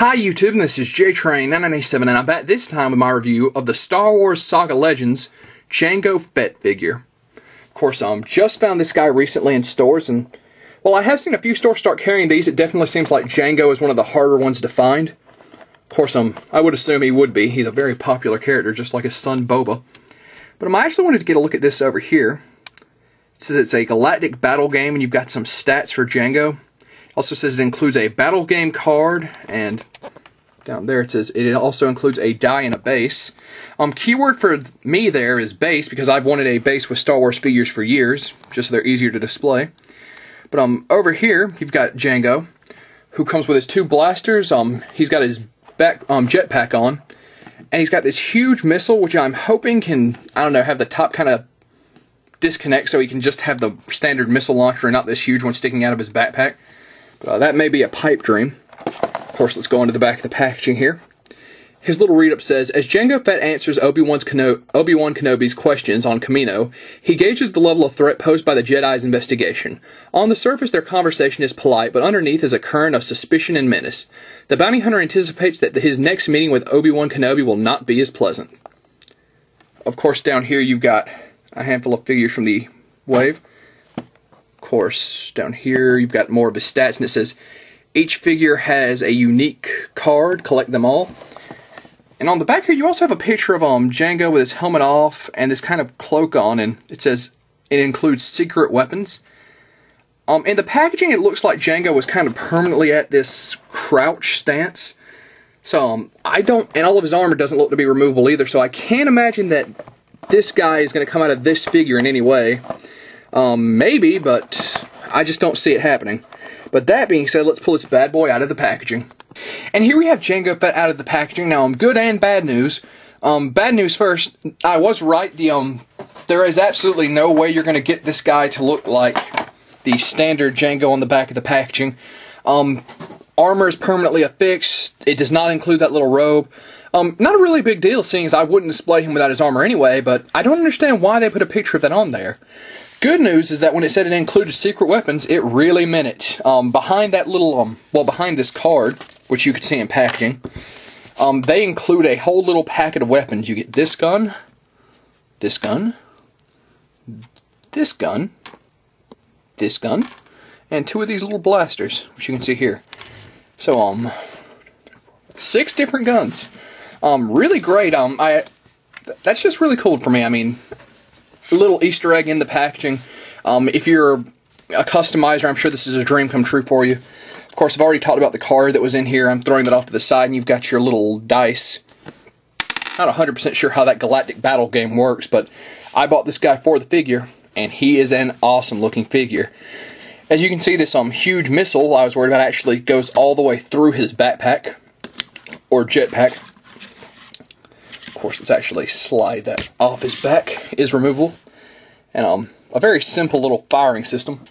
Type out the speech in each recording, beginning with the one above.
Hi YouTube, this is JTrain997 and I'm back this time with my review of the Star Wars Saga Legends Jango Fett figure. Of course, just found this guy recently in stores, and while I have seen a few stores start carrying these, it definitely seems like Jango is one of the harder ones to find. Of course, I would assume he would be. He's a very popular character, just like his son Boba. But I actually wanted to get a look at this over here. It says it's a galactic battle game, and you've got some stats for Jango. Also says it includes a battle game card, and down there it says it also includes a die and a base. Keyword for me there is base, because I've wanted a base with Star Wars figures for years, just so they're easier to display. But over here you've got Jango, who comes with his two blasters. He's got his back jetpack on, and he's got this huge missile, which I'm hoping can, I don't know, have the top kind of disconnect so he can just have the standard missile launcher and not this huge one sticking out of his backpack. That may be a pipe dream. Of course, let's go into the back of the packaging here. His little read-up says, as Jango Fett answers Obi-Wan Kenobi's questions on Kamino, he gauges the level of threat posed by the Jedi's investigation. On the surface, their conversation is polite, but underneath is a current of suspicion and menace. The bounty hunter anticipates that his next meeting with Obi-Wan Kenobi will not be as pleasant. Of course, down here you've got a handful of figures from the wave. Of course, down here you've got more of his stats, and it says each figure has a unique card, collect them all. And on the back here you also have a picture of Jango with his helmet off and this kind of cloak on, and it says it includes secret weapons. In the packaging it looks like Jango was kind of permanently at this crouch stance. So and all of his armor doesn't look to be removable either, so I can't imagine that this guy is going to come out of this figure in any way. Maybe, but I just don't see it happening. But that being said, let's pull this bad boy out of the packaging. And here we have Jango Fett out of the packaging. Now, good and bad news. Bad news first, I was right. There is absolutely no way you're going to get this guy to look like the standard Jango on the back of the packaging. Armor is permanently affixed. It does not include that little robe. Not a really big deal, seeing as I wouldn't display him without his armor anyway, but I don't understand why they put a picture of that on there. Good news is that when it said it included secret weapons, it really meant it. Behind that little, behind this card, which you can see in packaging, they include a whole little packet of weapons. You get this gun, this gun, this gun, this gun, and two of these little blasters, which you can see here. So, 6 different guns. Really great. That's just really cool for me. I mean, a little Easter egg in the packaging. If you're a customizer, I'm sure this is a dream come true for you. Of course, I've already talked about the card that was in here. I'm throwing that off to the side, and you've got your little dice. Not 100% sure how that galactic battle game works, but I bought this guy for the figure, and he is an awesome looking figure. As you can see, this huge missile I was worried about actually goes all the way through his backpack, or jetpack. Of course, let's actually slide that off his back. It is removable. And a very simple little firing system.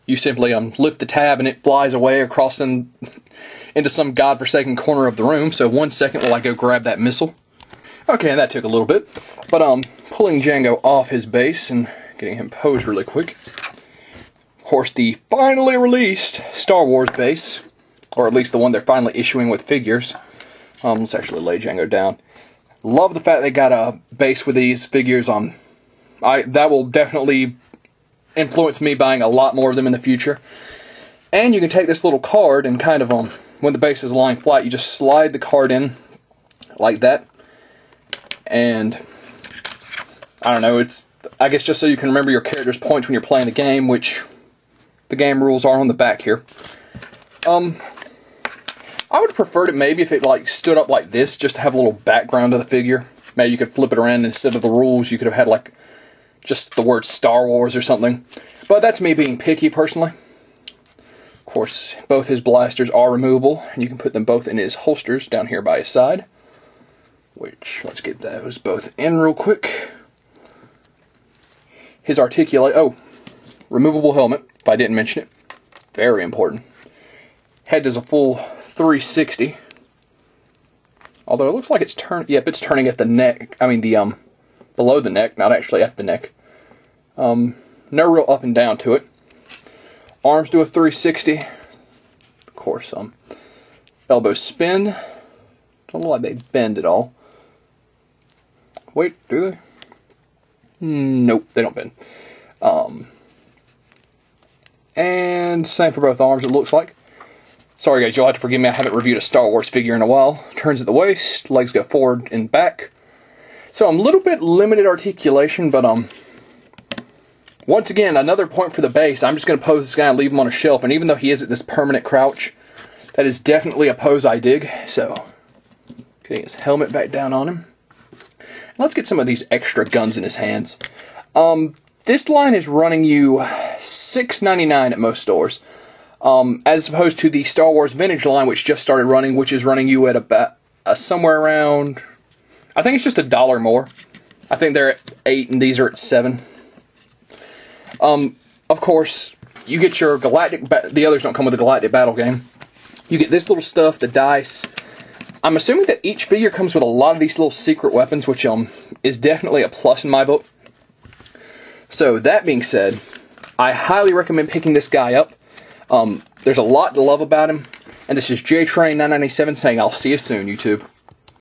You simply lift the tab and it flies away across into some godforsaken corner of the room. So 1 second while I go grab that missile. Okay, that took a little bit. But pulling Jango off his base and getting him posed really quick. Of course, the finally released Star Wars base, or at least the one they're finally issuing with figures. Let's actually lay Jango down. Love the fact they got a base with these figures. That will definitely influence me buying a lot more of them in the future. And you can take this little card and kind of, when the base is lying flat, you just slide the card in like that. And, I don't know, it's, I guess just so you can remember your character's points when you're playing the game, which the game rules are on the back here. I would have preferred it maybe if it stood up like this, just to have a little background of the figure. Maybe you could flip it around, instead of the rules you could have had just the word Star Wars or something. But that's me being picky personally. Of course, both his blasters are removable, and you can put them both in his holsters down here by his side. Which, let's get those both in real quick. His removable helmet, if I didn't mention it. Very important. Head does a full 360. Although it looks like it's turning. Yep, it's turning at the neck. I mean, below the neck, not actually at the neck. No real up and down to it. Arms do a 360. Of course, elbow spin. Don't look like they bend at all. Wait, do they? Nope, they don't bend. And same for both arms, it looks like. Sorry guys, you'll have to forgive me, I haven't reviewed a Star Wars figure in a while. Turns at the waist, legs go forward and back. So I'm a little bit limited articulation, but once again, another point for the base. I'm just going to pose this guy and leave him on a shelf, and even though he is at this permanent crouch, that is definitely a pose I dig. So, getting his helmet back down on him. Let's get some of these extra guns in his hands. This line is running you $6.99 at most stores, as opposed to the Star Wars Vintage line, which just started running, which is running you at about somewhere around, I think it's just $1 more. I think they're at 8 and these are at 7. Of course, you get your Galactic, the others don't come with a Galactic Battle game. You get this little stuff, the dice. I'm assuming that each figure comes with a lot of these little secret weapons, which is definitely a plus in my book. So, that being said, I highly recommend picking this guy up. There's a lot to love about him. And this is JTrain997 saying, I'll see you soon, YouTube.